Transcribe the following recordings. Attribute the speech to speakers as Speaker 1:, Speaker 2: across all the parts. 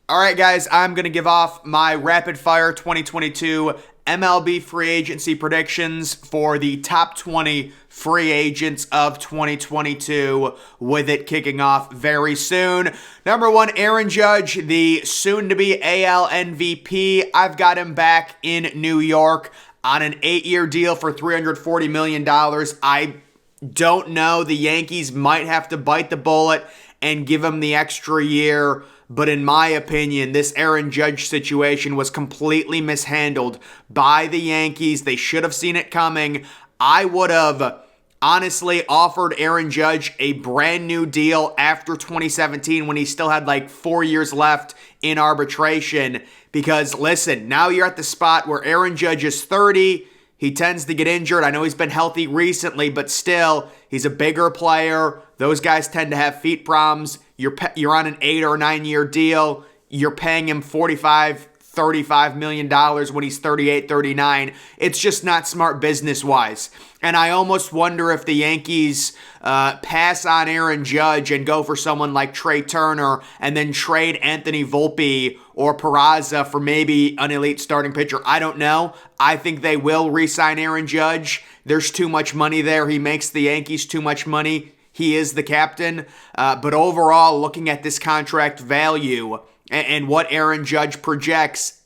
Speaker 1: All right, guys, I'm going to give off my rapid fire 2022 MLB free agency predictions for the top 20 free agents of 2022, with it kicking off very soon. Number 1, Aaron Judge, the soon-to-be AL MVP. I've got him back in New York on an 8-year deal for $340 million. I don't know. The Yankees might have to bite the bullet and give him the extra year. But in my opinion, this Aaron Judge situation was completely mishandled by the Yankees. They should have seen it coming. I would have honestly offered Aaron Judge a brand new deal after 2017 when he still had like 4 years left in arbitration. Because listen, now you're at the spot where Aaron Judge is 30. He tends to get injured. I know he's been healthy recently, but still, he's a bigger player. Those guys tend to have feet problems. You're on an 8 or 9 year deal. You're paying him $35 million when he's 38, 39. It's just not smart business-wise. And I almost wonder if the Yankees pass on Aaron Judge and go for someone like Trey Turner and then trade Anthony Volpe or Peraza for maybe an elite starting pitcher. I don't know. I think they will re-sign Aaron Judge. There's too much money there. He makes the Yankees too much money. He is the captain. But overall, looking at this contract value and what Aaron Judge projects,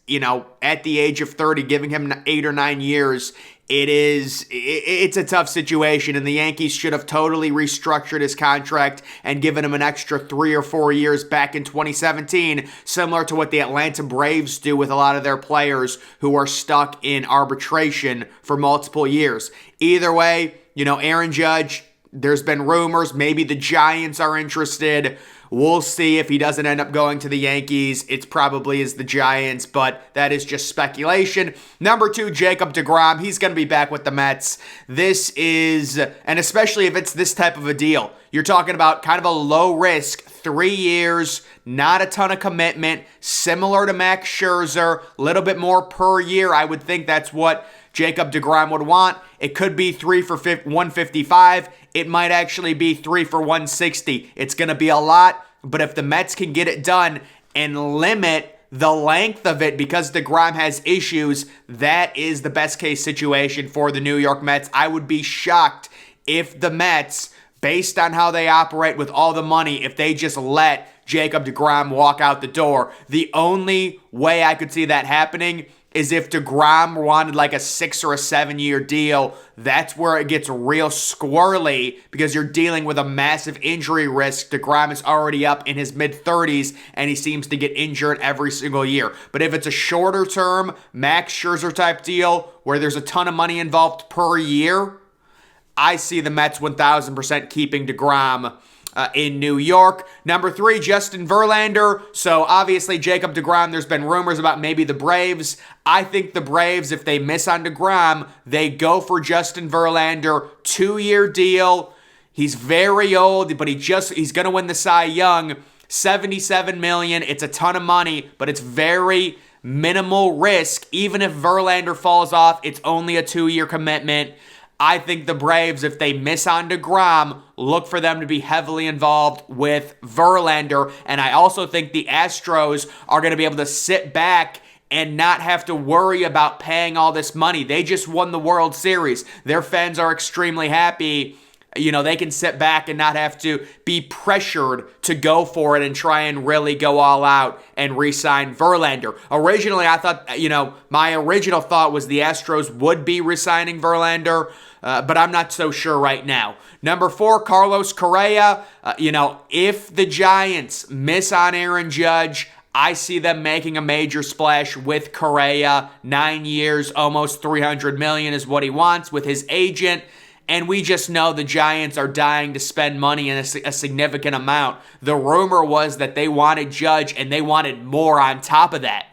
Speaker 1: at the age of 30, giving him 8 or 9 years, it's a tough situation, and the Yankees should have totally restructured his contract and given him an extra 3 or 4 years back in 2017, similar to what the Atlanta Braves do with a lot of their players who are stuck in arbitration for multiple years. Either way, Aaron Judge, there's been rumors, maybe the Giants are interested. We'll see if he doesn't end up going to the Yankees. It probably is the Giants, but that is just speculation. Number 2, Jacob deGrom. He's going to be back with the Mets. This is, and especially if it's this type of a deal, you're talking about kind of a low risk, 3 years, not a ton of commitment, similar to Max Scherzer, a little bit more per year. I would think that's what Jacob deGrom would want. It could be 3 for 155. It might actually be 3 for 160. It's going to be a lot, but if the Mets can get it done and limit the length of it because deGrom has issues, that is the best case situation for the New York Mets. I would be shocked if the Mets, based on how they operate with all the money, if they just let Jacob deGrom walk out the door. The only way I could see that happening is if deGrom wanted like a 6 or a 7 year deal. That's where it gets real squirrely because you're dealing with a massive injury risk. deGrom is already up in his mid-30s and he seems to get injured every single year. But if it's a shorter term, Max Scherzer type deal where there's a ton of money involved per year, I see the Mets 1,000% keeping deGrom in New York. Number 3, Justin Verlander. So obviously Jacob deGrom, there's been rumors about maybe the Braves. I think the Braves, if they miss on deGrom, they go for Justin Verlander, 2-year deal. He's very old, but he's going to win the Cy Young. $77 million. It's a ton of money, but it's very minimal risk. Even if Verlander falls off, it's only a 2-year commitment. I think the Braves, if they miss on deGrom, look for them to be heavily involved with Verlander. And I also think the Astros are going to be able to sit back and not have to worry about paying all this money. They just won the World Series. Their fans are extremely happy. They can sit back and not have to be pressured to go for it and try and really go all out and re-sign Verlander. Originally, I thought, my original thought was the Astros would be re-signing Verlander, but I'm not so sure right now. Number 4, Carlos Correa. If the Giants miss on Aaron Judge, I see them making a major splash with Correa. 9 years, almost $300 million is what he wants with his agent. And we just know the Giants are dying to spend money in a significant amount. The rumor was that they wanted Judge and they wanted more on top of that.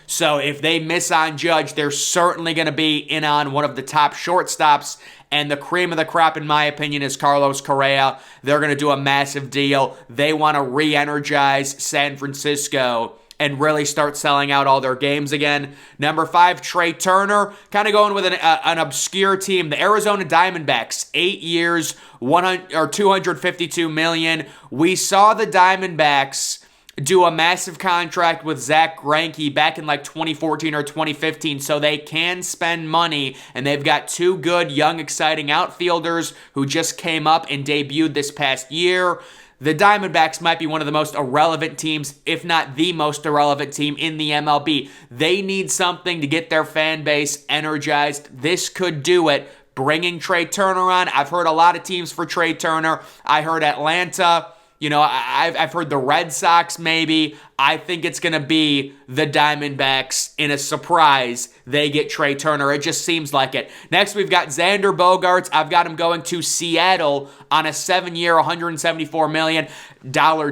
Speaker 1: So if they miss on Judge, they're certainly going to be in on one of the top shortstops. And the cream of the crop, in my opinion, is Carlos Correa. They're going to do a massive deal. They want to re-energize San Francisco and really start selling out all their games again. Number 5, Trey Turner, kind of going with an obscure team, the Arizona Diamondbacks, 8 years, $252 million. We saw the Diamondbacks do a massive contract with Zach Greinke back in like 2014 or 2015, so they can spend money, and they've got 2 good, young, exciting outfielders who just came up and debuted this past year. The Diamondbacks might be one of the most irrelevant teams, if not the most irrelevant team in the MLB. They need something to get their fan base energized. This could do it. Bringing Trey Turner on. I've heard a lot of teams for Trey Turner. I heard Atlanta. I've heard the Red Sox maybe. I think it's going to be the Diamondbacks in a surprise. They get Trey Turner. It just seems like it. Next, we've got Xander Bogaerts. I've got him going to Seattle on a 7-year, $174 million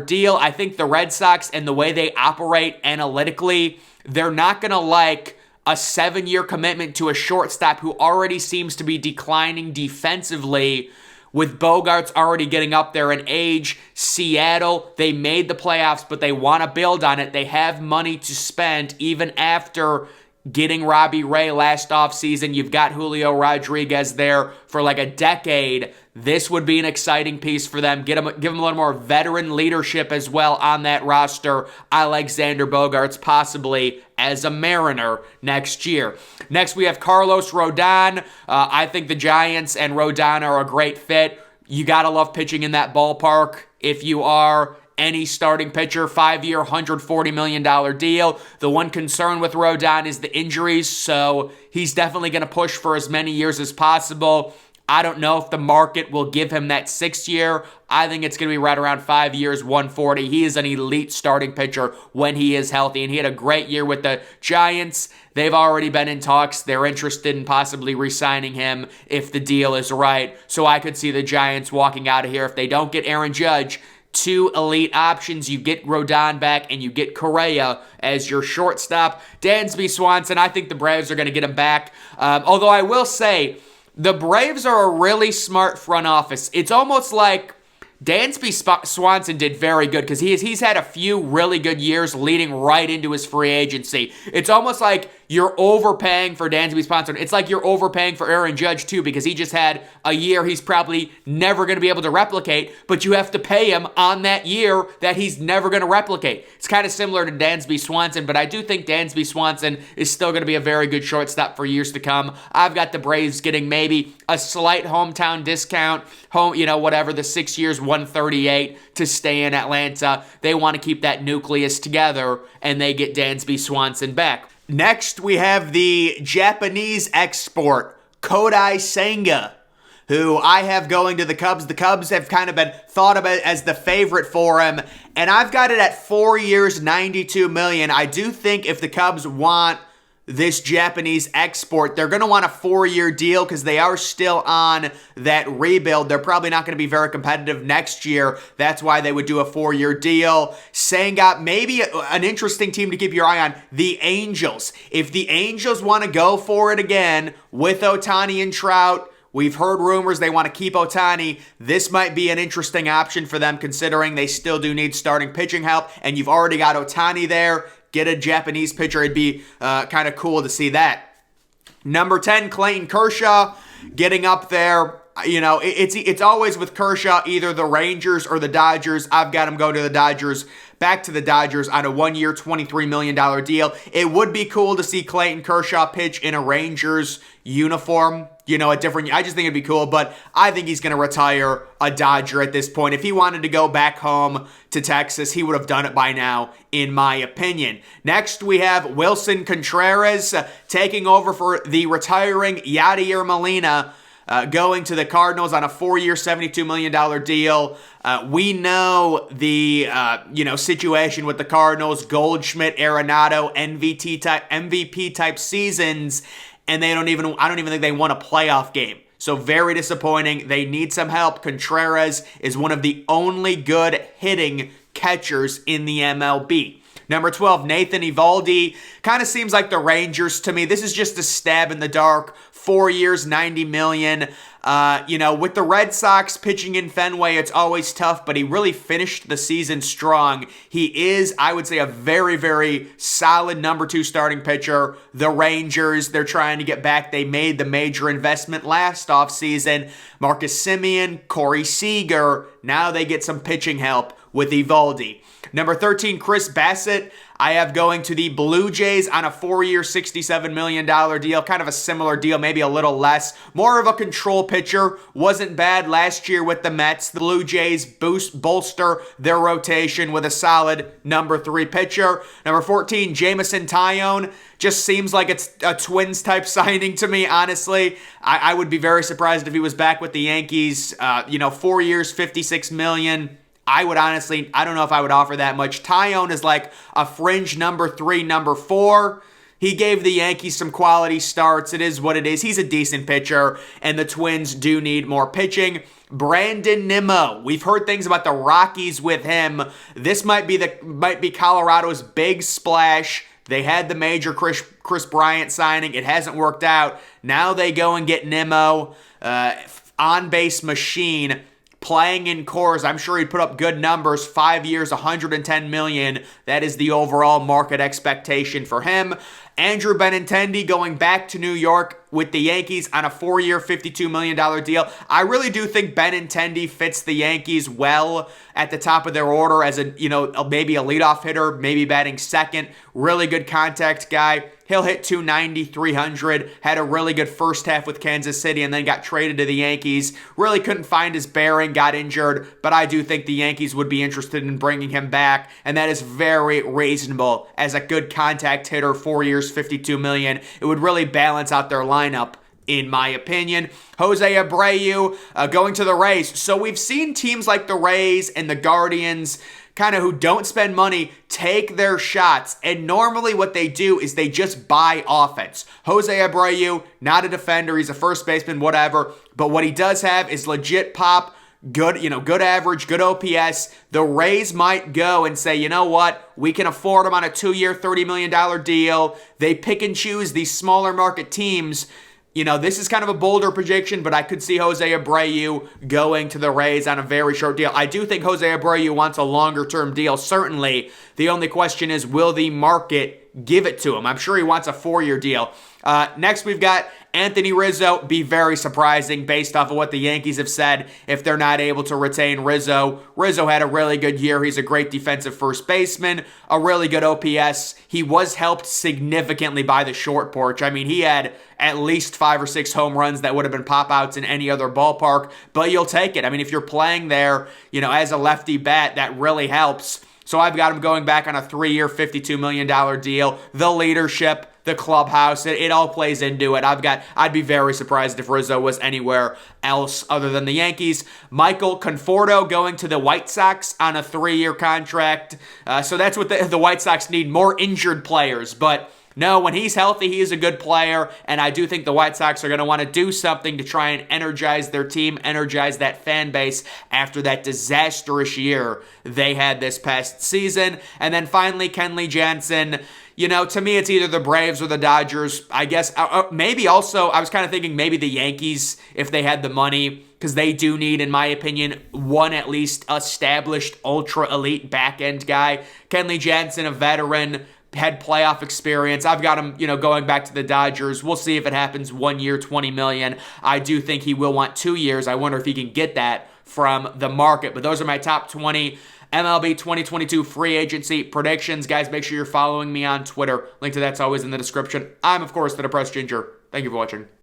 Speaker 1: deal. I think the Red Sox and the way they operate analytically, they're not going to like a 7-year commitment to a shortstop who already seems to be declining defensively. With Bogaerts already getting up there in age, Seattle, they made the playoffs, but they want to build on it. They have money to spend even after getting Robbie Ray last offseason. You've got Julio Rodriguez there for like a decade. This would be an exciting piece for them. Give them a little more veteran leadership as well on that roster. I like Xander Bogaerts possibly as a Mariner next year. Next, we have Carlos Rodon. I think the Giants and Rodon are a great fit. You got to love pitching in that ballpark if you are any starting pitcher. 5-year, $140 million deal. The one concern with Rodon is the injuries, so he's definitely going to push for as many years as possible. I don't know if the market will give him that 6th year. I think it's going to be right around 5 years, 140. He is an elite starting pitcher when he is healthy, and he had a great year with the Giants. They've already been in talks. They're interested in possibly re-signing him if the deal is right. So I could see the Giants walking out of here if they don't get Aaron Judge. 2 elite options. You get Rodon back and you get Correa as your shortstop. Dansby Swanson, I think the Braves are going to get him back. Although I will say, the Braves are a really smart front office. It's almost like Dansby Swanson did very good because he's had a few really good years leading right into his free agency. It's almost like you're overpaying for Dansby Swanson. It's like you're overpaying for Aaron Judge too because he just had a year he's probably never going to be able to replicate, but you have to pay him on that year that he's never going to replicate. It's kind of similar to Dansby Swanson, but I do think Dansby Swanson is still going to be a very good shortstop for years to come. I've got the Braves getting maybe a slight hometown discount, whatever, the 6 years, 138 to stay in Atlanta. They want to keep that nucleus together, and they get Dansby Swanson back. Next, we have the Japanese export, Kodai Senga, who I have going to the Cubs. The Cubs have kind of been thought about as the favorite for him, and I've got it at 4 years, $92 million. I do think if the Cubs want this Japanese export, they're going to want a 4-year deal because they are still on that rebuild. They're probably not going to be very competitive next year. That's why they would do a 4-year deal. Senga, maybe an interesting team to keep your eye on, the Angels. If the Angels want to go for it again with Ohtani and Trout, we've heard rumors they want to keep Ohtani. This might be an interesting option for them considering they still do need starting pitching help, and you've already got Ohtani there. Get a Japanese pitcher. It'd be kind of cool to see that. Number 10, Clayton Kershaw getting up there. It's always with Kershaw, either the Rangers or the Dodgers. I've got him go to the Dodgers, back to the Dodgers on a 1-year, $23 million deal. It would be cool to see Clayton Kershaw pitch in a Rangers uniform. A different, I just think it'd be cool, but I think he's going to retire a Dodger at this point. If he wanted to go back home to Texas, he would have done it by now, in my opinion. Next, we have Wilson Contreras taking over for the retiring Yadier Molina, going to the Cardinals on a 4-year, $72 million deal. We know the situation with the Cardinals, Goldschmidt, Arenado, MVP type seasons, and I don't even think they won a playoff game. So very disappointing. They need some help. Contreras is one of the only good hitting catchers in the MLB. Number 12, Nathan Eovaldi. Kind of seems like the Rangers to me. This is just a stab in the dark. 4 years, $90 million. With the Red Sox pitching in Fenway, it's always tough, but he really finished the season strong. He is, I would say, a very, very solid number 2 starting pitcher. The Rangers, they're trying to get back. They made the major investment last offseason. Marcus Semien, Corey Seager, now they get some pitching help with Eovaldi. Number 13, Chris Bassett, I have going to the Blue Jays on a 4-year, $67 million deal. Kind of a similar deal, maybe a little less. More of a control pitcher. Wasn't bad last year with the Mets. The Blue Jays bolster their rotation with a solid number 3 pitcher. Number 14, Jameson Taillon. Just seems like it's a Twins-type signing to me, honestly. I would be very surprised if he was back with the Yankees. 4 years, $56 million. I don't know if I would offer that much. Taillon is like a fringe number 3, number 4. He gave the Yankees some quality starts. It is what it is. He's a decent pitcher, and the Twins do need more pitching. Brandon Nimmo. We've heard things about the Rockies with him. This might be Colorado's big splash. They had the major Chris Bryant signing. It hasn't worked out. Now they go and get Nimmo, on-base machine. Playing in Coors, I'm sure he'd put up good numbers. 5 years, $110 million. That is the overall market expectation for him. Andrew Benintendi going back to New York with the Yankees on a 4-year, $52 million deal. I really do think Benintendi fits the Yankees well at the top of their order as maybe a leadoff hitter, maybe batting second. Really good contact guy. He'll hit 290, 300. Had a really good first half with Kansas City and then got traded to the Yankees. Really couldn't find his bearing, got injured, but I do think the Yankees would be interested in bringing him back, and that is very reasonable as a good contact hitter. 4 years, $52 million. It would really balance out their lineup, in my opinion. Jose Abreu going to the Rays. So we've seen teams like the Rays and the Guardians kind of who don't spend money take their shots, and normally what they do is they just buy offense. Jose Abreu, not a defender, he's a first baseman, whatever, but what he does have is legit pop, good average, good OPS. The Rays might go and say, you know what, we can afford him on a 2-year, $30 million deal. They pick and choose these smaller market teams. This is kind of a bolder prediction, but I could see Jose Abreu going to the Rays on a very short deal. I do think Jose Abreu wants a longer-term deal, certainly. The only question is, will the market give it to him? I'm sure he wants a 4-year deal. Next, we've got Anthony Rizzo. Be very surprising based off of what the Yankees have said if they're not able to retain Rizzo. Rizzo had a really good year. He's a great defensive first baseman, a really good OPS. He was helped significantly by the short porch. I mean, he had at least 5 or 6 home runs that would have been pop-outs in any other ballpark, but you'll take it. I mean, if you're playing there, as a lefty bat, that really helps. So I've got him going back on a 3-year, $52 million deal. The leadership, the clubhouse, it all plays into it. I'd be very surprised if Rizzo was anywhere else other than the Yankees. Michael Conforto going to the White Sox on a 3-year contract. So that's what the White Sox need, more injured players. But no, when he's healthy, he is a good player, and I do think the White Sox are going to want to do something to try and energize their team, energize that fan base after that disastrous year they had this past season. And then finally, Kenley Jansen. To me, it's either the Braves or the Dodgers. I guess maybe also, I was kind of thinking maybe the Yankees if they had the money, because they do need, in my opinion, one at least established ultra-elite back-end guy. Kenley Jansen, a veteran, had playoff experience. I've got him, going back to the Dodgers. We'll see if it happens 1 year, $20 million. I do think he will want 2 years. I wonder if he can get that from the market. But those are my top 20 MLB 2022 free agency predictions. Guys, make sure you're following me on Twitter. Link to that's always in the description. I'm, of course, the Depressed Ginger. Thank you for watching.